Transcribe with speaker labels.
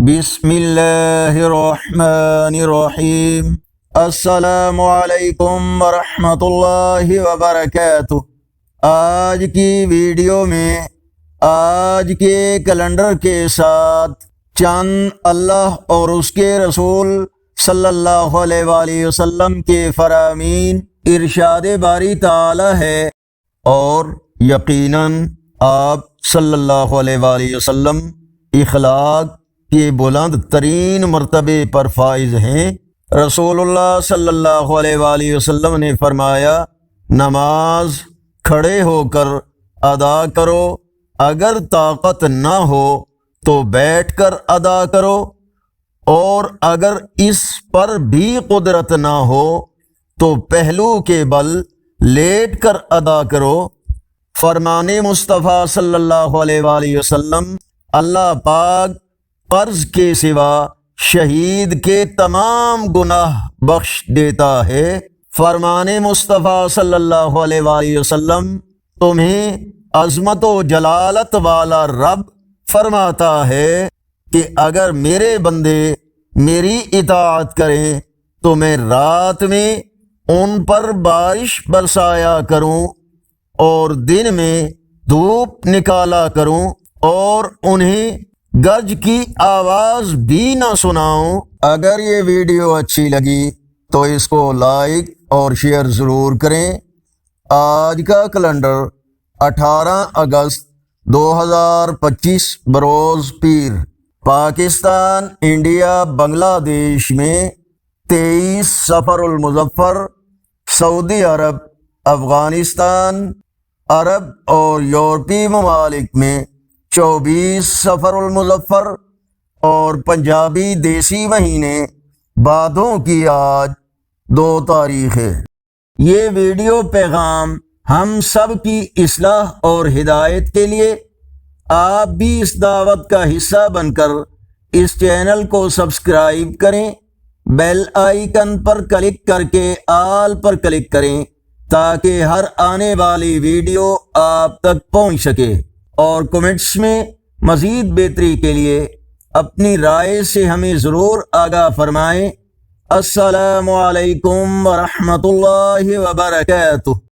Speaker 1: بسم اللہ الرحمن الرحیم۔ السلام علیکم ورحمۃ اللہ وبرکاتہ۔ آج کی ویڈیو میں آج کے کیلنڈر کے ساتھ چند اللہ اور اس کے رسول صلی اللہ علیہ وآلہ وسلم کے فرامین ارشاد باری تعالی ہے، اور یقیناً آپ صلی اللہ علیہ وآلہ وسلم اخلاق کے بلند ترین مرتبے پر فائز ہیں۔ رسول اللہ صلی اللہ علیہ وآلہ وسلم نے فرمایا، نماز کھڑے ہو کر ادا کرو، اگر طاقت نہ ہو تو بیٹھ کر ادا کرو، اور اگر اس پر بھی قدرت نہ ہو تو پہلو کے بل لیٹ کر ادا کرو۔ فرمان مصطفیٰ صلی اللہ علیہ وآلہ وسلم، اللہ پاک قرض کے سوا شہید کے تمام گناہ بخش دیتا ہے۔ فرمان مصطفیٰ صلی اللہ علیہ وآلہ وسلم، تمہیں عظمت و جلالت والا رب فرماتا ہے کہ اگر میرے بندے میری اطاعت کریں تو میں رات میں ان پر بارش برسایا کروں اور دن میں دھوپ نکالا کروں، اور انہیں گرج کی آواز بھی نہ سناؤں۔ اگر یہ ویڈیو اچھی لگی تو اس کو لائک اور شیئر ضرور کریں۔ آج کا کیلنڈر 18 اگست 2025 بروز پیر، پاکستان، انڈیا، بنگلہ دیش میں 23 صفر المظفر، سعودی عرب، افغانستان، عرب اور یورپی ممالک میں 24 صفر المظفر، اور پنجابی دیسی مہینے بھادوں کی آج 2 تاریخ ہے۔ یہ ویڈیو پیغام ہم سب کی اصلاح اور ہدایت کے لیے، آپ بھی اس دعوت کا حصہ بن کر اس چینل کو سبسکرائب کریں، بیل آئیکن پر کلک کر کے آل پر کلک کریں تاکہ ہر آنے والی ویڈیو آپ تک پہنچ سکے، اور کمنٹس میں مزید بہتری کے لیے اپنی رائے سے ہمیں ضرور آگاہ فرمائیں۔ السلام علیکم ورحمۃ اللہ وبرکاتہ۔